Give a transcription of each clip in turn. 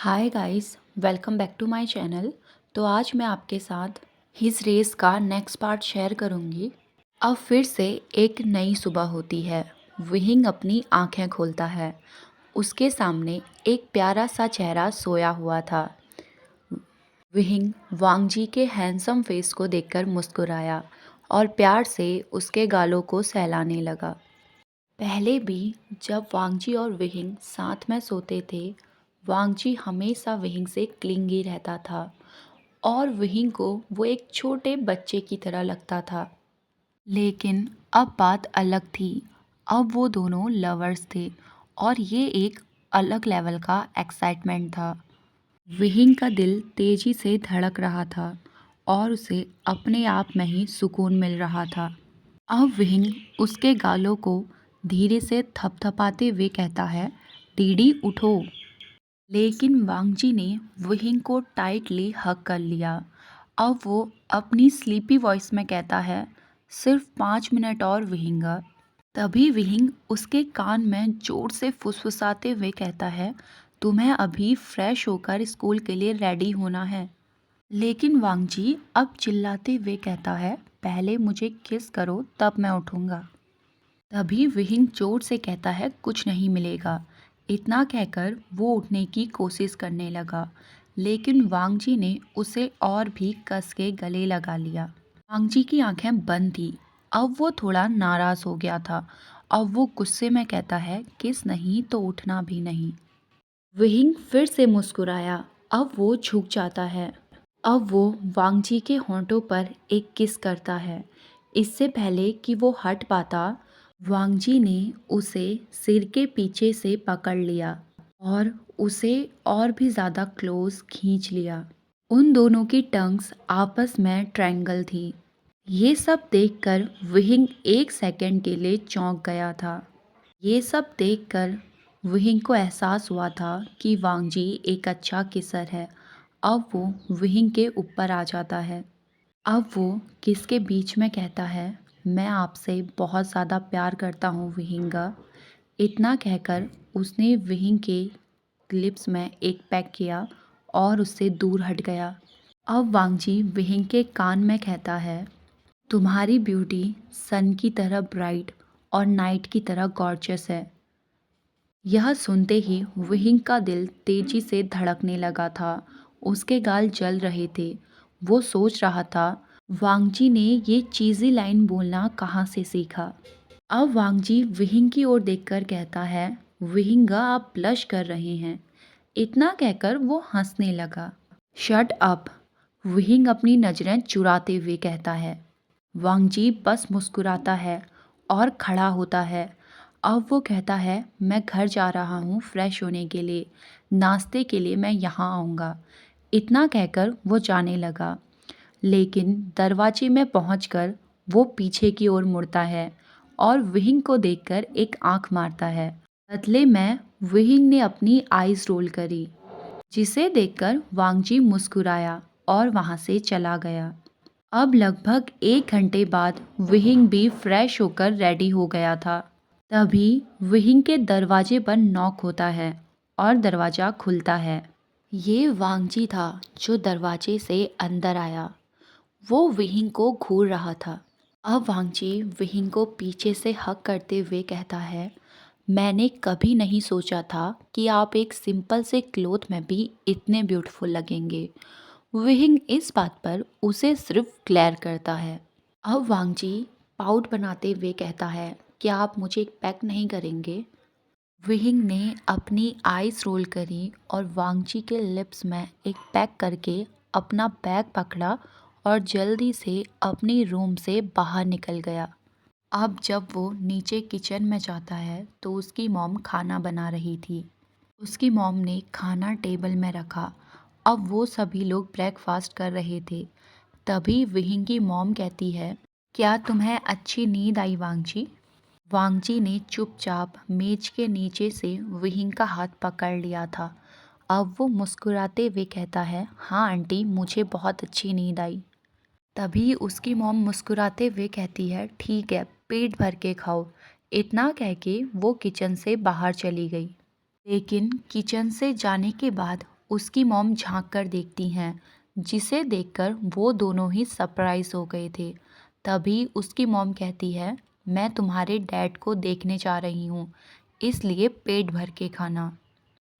Hi guys, welcome back to my channel. तो आज मैं आपके साथ हिज रेस का नेक्स्ट पार्ट शेयर करूंगी। अब फिर से एक नई सुबह होती है। विहिंग अपनी आंखें खोलता है। उसके सामने एक प्यारा सा चेहरा सोया हुआ था। विहिंग वांगजी के हैंडसम फेस को देखकर मुस्कुराया और प्यार से उसके गालों को सहलाने लगा। पहले भी जब वांगजी और विहिंग साथ में सोते थे, वांगजी हमेशा विहिंग से क्लिंगी रहता था और विहिंग को वो एक छोटे बच्चे की तरह लगता था। लेकिन अब बात अलग थी। अब वो दोनों लवर्स थे और ये एक अलग लेवल का एक्साइटमेंट था। विहिंग का दिल तेजी से धड़क रहा था और उसे अपने आप में ही सुकून मिल रहा था। अब विहिंग उसके गालों को धीरे से थपथपाते हुए कहता है, डीडी उठो। लेकिन वांगजी ने विहिंग को टाइटली हग कर लिया। अब वो अपनी स्लीपी वॉइस में कहता है, सिर्फ 5 मिनट और विहिंगा। तभी विहिंग उसके कान में जोर से फुसफुसाते हुए कहता है, तुम्हें अभी फ्रेश होकर स्कूल के लिए रेडी होना है। लेकिन वांगजी अब चिल्लाते हुए कहता है, पहले मुझे किस करो तब मैं उठूंगा। तभी विहिंग जोर से कहता है, कुछ नहीं मिलेगा। इतना कहकर वो उठने की कोशिश करने लगा, लेकिन वांगजी ने उसे और भी कस के गले लगा लिया। वांगजी की आंखें बंद थी। अब वो थोड़ा नाराज हो गया था। अब वो गुस्से में कहता है, किस नहीं तो उठना भी नहीं। विहिंग फिर से मुस्कुराया। अब वो झुक जाता है। अब वो वांगजी के होंठों पर एक किस करता है। इससे पहले कि वो हट पाता, वांगजी ने उसे सिर के पीछे से पकड़ लिया और उसे और भी ज़्यादा क्लोज खींच लिया। उन दोनों की टंग्स आपस में ट्रायंगल थी। ये सब देखकर विहिंग एक सेकंड के लिए चौंक गया था। ये सब देखकर विहिंग को एहसास हुआ था कि वांगजी एक अच्छा किसर है। अब वो विहिंग के ऊपर आ जाता है। अब वो किसके बीच में कहता है, मैं आपसे बहुत ज़्यादा प्यार करता हूँ विहिंगा। इतना कहकर उसने विहिंग के लिप्स में एक पैक किया और उससे दूर हट गया। अब वांगजी विहिंग के कान में कहता है, तुम्हारी ब्यूटी सन की तरह ब्राइट और नाइट की तरह गॉर्जियस है। यह सुनते ही विहिंग का दिल तेजी से धड़कने लगा था। उसके गाल जल रहे थे। वो सोच रहा था, वांगजी ने ये चीज़ी लाइन बोलना कहाँ से सीखा। अब वांगजी विहिंग की ओर देखकर कहता है, विहिंगा आप ब्लश कर रहे हैं। इतना कहकर वो हंसने लगा। शट अप, विहिंग अपनी नज़रें चुराते हुए कहता है। वांगजी बस मुस्कुराता है और खड़ा होता है। अब वो कहता है, मैं घर जा रहा हूँ फ्रेश होने के लिए। नाश्ते के लिए मैं यहाँ आऊँगा। इतना कहकर वो जाने लगा, लेकिन दरवाजे में पहुँचकर वो पीछे की ओर मुड़ता है और विहिंग को देखकर एक आंख मारता है। बदले में विहिंग ने अपनी आईज रोल करी, जिसे देखकर वांगजी मुस्कुराया और वहाँ से चला गया। अब लगभग 1 घंटे बाद विहिंग भी फ्रेश होकर रेडी हो गया था। तभी विहिंग के दरवाजे पर नॉक होता है और दरवाज़ा खुलता है। ये वांगजी था जो दरवाजे से अंदर आया। वो विहिंग को घूर रहा था। अब वांगजी विहिंग को पीछे से हक करते हुए कहता है, मैंने कभी नहीं सोचा था कि आप एक सिंपल से क्लोथ में भी इतने ब्यूटीफुल लगेंगे। विहिंग इस बात पर उसे सिर्फ ग्लेयर करता है। अब वांगजी पाउट बनाते हुए कहता है, क्या आप मुझे एक पैक नहीं करेंगे। विहिंग ने अपनी आईज रोल करी और वांगजी के लिप्स में एक पैक करके अपना बैग पकड़ा और जल्दी से अपनी रूम से बाहर निकल गया। अब जब वो नीचे किचन में जाता है तो उसकी मॉम खाना बना रही थी। उसकी मॉम ने खाना टेबल में रखा। अब वो सभी लोग ब्रेकफास्ट कर रहे थे। तभी विहिंग की मॉम कहती है, क्या तुम्हें अच्छी नींद आई वांगजी। वांगजी ने चुपचाप मेज के नीचे से विहिंग का हाथ पकड़ लिया था। अब वो मुस्कुराते हुए कहता है, हाँ आंटी, मुझे बहुत अच्छी नींद आई। तभी उसकी मॉम मुस्कुराते हुए कहती है, ठीक है, पेट भर के खाओ। इतना कह के वो किचन से बाहर चली गई। लेकिन किचन से जाने के बाद उसकी मॉम झांक कर देखती हैं, जिसे देखकर वो दोनों ही सरप्राइज हो गए थे। तभी उसकी मॉम कहती है, मैं तुम्हारे डैड को देखने जा रही हूँ, इसलिए पेट भर के खाना।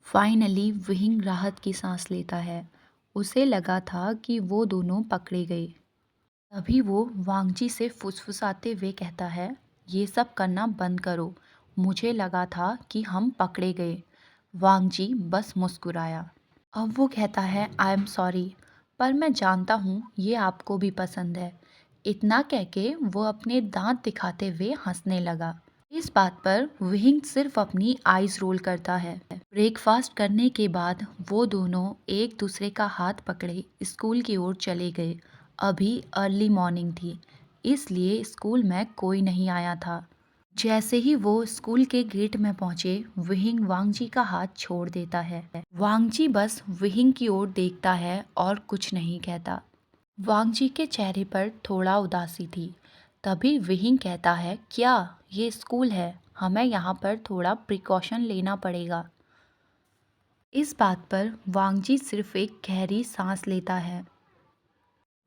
फाइनली विहिंग राहत की सांस लेता है। उसे लगा था कि वो दोनों पकड़े गए। तभी वो वांगजी से फुसफुसाते हुए कहता है, ये सब करना बंद करो, मुझे लगा था कि हम पकड़े गए। वांगजी बस मुस्कुराया। अब वो कहता है, आई एम सॉरी, पर मैं जानता हूँ ये आपको भी पसंद है। इतना कह के वो अपने दांत दिखाते हुए हंसने लगा। इस बात पर विहिंग सिर्फ अपनी आईज रोल करता है। ब्रेकफास्ट करने के बाद वो दोनों एक दूसरे का हाथ पकड़े स्कूल की ओर चले गए। अभी अर्ली मॉर्निंग थी, इसलिए स्कूल में कोई नहीं आया था। जैसे ही वो स्कूल के गेट में पहुंचे, विहिंग वांगजी का हाथ छोड़ देता है। वांगजी बस विहिंग की ओर देखता है और कुछ नहीं कहता। वांगजी के चेहरे पर थोड़ा उदासी थी। तभी विहिंग कहता है, क्या ये स्कूल है, हमें यहाँ पर थोड़ा प्रिकॉशन लेना पड़ेगा। इस बात पर वांगजी सिर्फ एक गहरी सांस लेता है।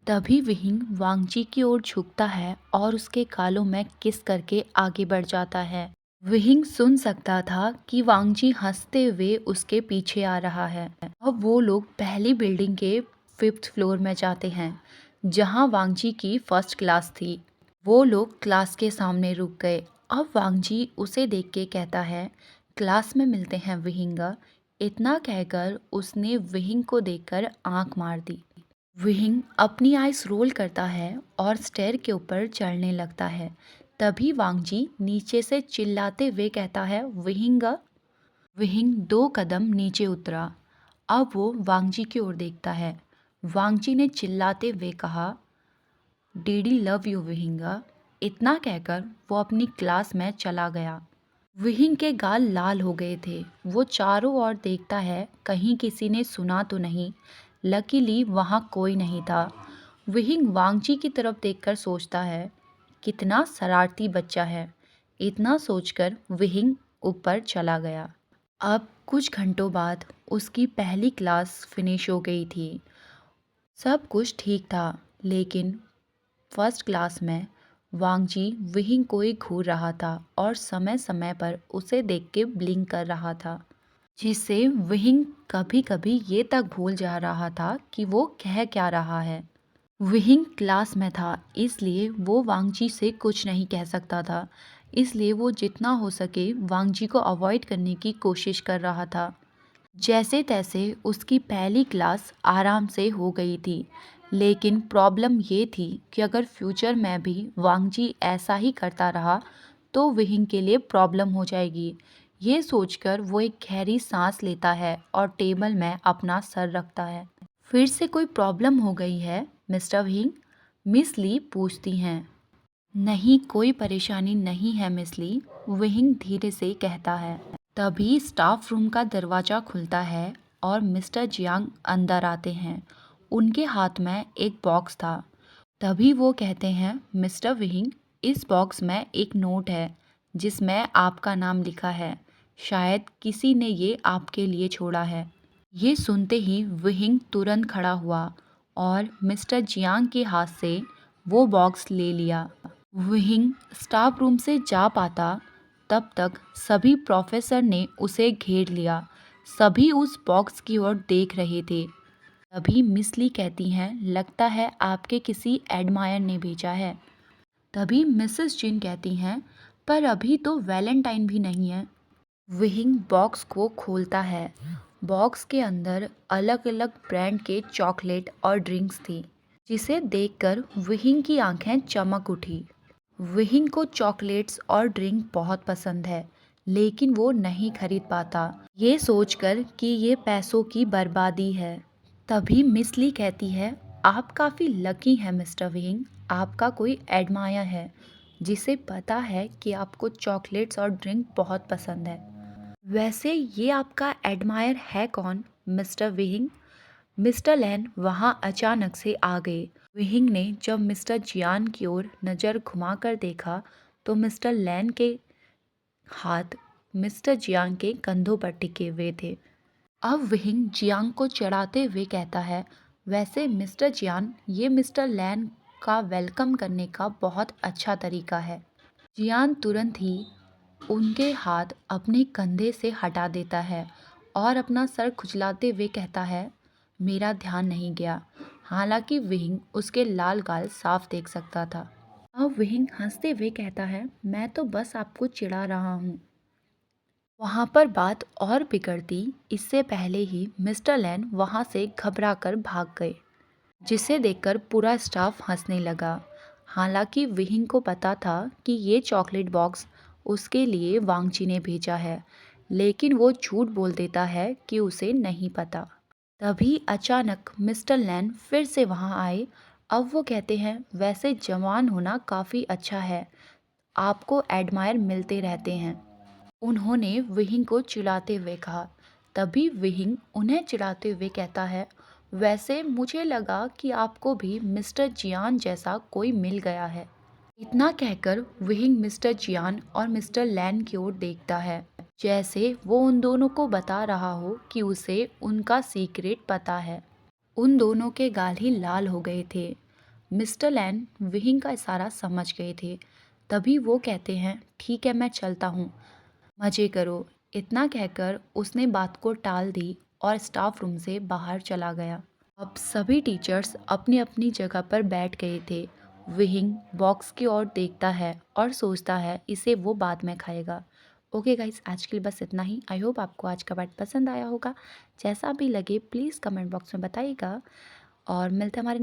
तभी विहिंग वांगजी की ओर झुकता है और उसके गालों में किस करके आगे बढ़ जाता है। विहिंग सुन सकता था कि वांगजी हंसते हुए उसके पीछे आ रहा है। अब वो लोग पहली बिल्डिंग के 5th फ्लोर में जाते हैं, जहां वांगजी की फर्स्ट क्लास थी। वो लोग क्लास के सामने रुक गए। अब वांगजी उसे देख के कहता है, क्लास में मिलते हैं विहिंगा। इतना कहकर उसने विहिंग को देखकर आंख मार दी। विहिंग अपनी आइज रोल करता है और स्टेयर के ऊपर चढ़ने लगता है। तभी वांगजी नीचे से चिल्लाते हुए कहता है, विहिंगा। विहिंग 2 कदम नीचे उतरा। अब वो वांगजी की ओर देखता है। वांगजी ने चिल्लाते हुए कहा, डीडी लव यू विहिंगा। इतना कहकर वो अपनी क्लास में चला गया। विहिंग के गाल लाल हो गए थे। वो चारों ओर देखता है, कहीं किसी ने सुना तो नहीं। लकीली वहाँ कोई नहीं था। विहिंग वांगजी की तरफ देखकर सोचता है, कितना शरारती बच्चा है। इतना सोचकर विहिंग ऊपर चला गया। अब कुछ घंटों बाद उसकी पहली क्लास फिनिश हो गई थी। सब कुछ ठीक था, लेकिन फर्स्ट क्लास में वांगजी विहिंग को ही घूर रहा था और समय समय पर उसे देख के ब्लिंक कर रहा था, जिससे विहिंग कभी कभी ये तक भूल जा रहा था कि वो कह क्या रहा है। विहिंग क्लास में था, इसलिए वो वांगजी से कुछ नहीं कह सकता था। इसलिए वो जितना हो सके वांगजी को अवॉइड करने की कोशिश कर रहा था। जैसे तैसे उसकी पहली क्लास आराम से हो गई थी, लेकिन प्रॉब्लम ये थी कि अगर फ्यूचर में भी वांगजी ऐसा ही करता रहा तो विहिंग के लिए प्रॉब्लम हो जाएगी। ये सोचकर वो एक गहरी सांस लेता है और टेबल में अपना सर रखता है। फिर से कोई प्रॉब्लम हो गई है मिस्टर विहिंग? मिस ली पूछती हैं। नहीं, कोई परेशानी नहीं है मिस ली, विहिंग धीरे से कहता है। तभी स्टाफ रूम का दरवाज़ा खुलता है और मिस्टर जियांग अंदर आते हैं। उनके हाथ में एक बॉक्स था। तभी वो कहते हैं, मिस्टर विहिंग, इस बॉक्स में एक नोट है जिसमें आपका नाम लिखा है। शायद किसी ने ये आपके लिए छोड़ा है। ये सुनते ही विहिंग तुरंत खड़ा हुआ और मिस्टर जियांग के हाथ से वो बॉक्स ले लिया। विहिंग स्टाफ रूम से जा पाता तब तक सभी प्रोफेसर ने उसे घेर लिया। सभी उस बॉक्स की ओर देख रहे थे। तभी मिस ली कहती हैं, लगता है आपके किसी एडमायर ने भेजा है। तभी मिसेस जिन कहती हैं, पर अभी तो वैलेंटाइन भी नहीं है। विहिंग बॉक्स को खोलता है। बॉक्स के अंदर अलग अलग ब्रांड के चॉकलेट और ड्रिंक्स थी, जिसे देखकर विहिंग की आंखें चमक उठी। विहिंग को चॉकलेट्स और ड्रिंक बहुत पसंद है, लेकिन वो नहीं खरीद पाता, ये सोचकर कि ये पैसों की बर्बादी है। तभी मिस ली कहती है, आप काफ़ी लकी हैं मिस्टर विहिंग, आपका कोई एडमायर है जिसे पता है कि आपको चॉकलेट्स और ड्रिंक बहुत पसंद है। वैसे ये आपका एडमायर है कौन मिस्टर विहिंग? मिस्टर लैन वहाँ अचानक से आ गए। विहिंग ने जब मिस्टर जियान की ओर नज़र घुमाकर देखा तो मिस्टर लैन के हाथ मिस्टर जियान के कंधों पर टिके हुए थे। अब विहिंग जियांग को चिढ़ाते हुए कहता है, वैसे मिस्टर जियान, ये मिस्टर लैन का वेलकम करने का बहुत अच्छा तरीका है। जियान तुरंत ही उनके हाथ अपने कंधे से हटा देता है और अपना सर खुजलाते हुए कहता है, मेरा ध्यान नहीं गया। हालांकि विहिंग उसके लाल गाल साफ देख सकता था। अब विहिंग हंसते हुए कहता है, मैं तो बस आपको चिढ़ा रहा हूँ। वहाँ पर बात और बिगड़ती इससे पहले ही मिस्टर लैन वहाँ से घबरा कर भाग गए, जिसे देखकर पूरा स्टाफ हंसने लगा। हालांकि विहिंग को पता था कि ये चॉकलेट बॉक्स उसके लिए वांगची ने भेजा है, लेकिन वो झूठ बोल देता है कि उसे नहीं पता। तभी अचानक मिस्टर लैन फिर से वहाँ आए। अब वो कहते हैं, वैसे जवान होना काफ़ी अच्छा है, आपको एडमायर मिलते रहते हैं। उन्होंने विहिंग को चिढ़ाते हुए कहा। तभी विहिंग उन्हें चिढ़ाते हुए कहता है, वैसे मुझे लगा कि आपको भी मिस्टर जियान जैसा कोई मिल गया है। इतना कहकर विहिंग मिस्टर जियान और मिस्टर लैन की ओर देखता है, जैसे वो उन दोनों को बता रहा हो कि उसे उनका सीक्रेट पता है। उन दोनों के गाल ही लाल हो गए थे। मिस्टर लैन विहिंग का इशारा समझ गए थे। तभी वो कहते हैं, ठीक है मैं चलता हूँ, मज़े करो। इतना कहकर उसने बात को टाल दी और स्टाफ रूम से बाहर चला गया। अब सभी टीचर्स अपनी अपनी जगह पर बैठ गए थे। विहिंग बॉक्स की ओर देखता है और सोचता है इसे वो बाद में खाएगा। ओके गाइस, आज के लिए बस इतना ही। आई होप आपको आज का पार्ट पसंद आया होगा। जैसा भी लगे प्लीज़ कमेंट बॉक्स में बताइएगा और मिलते हैं हमारे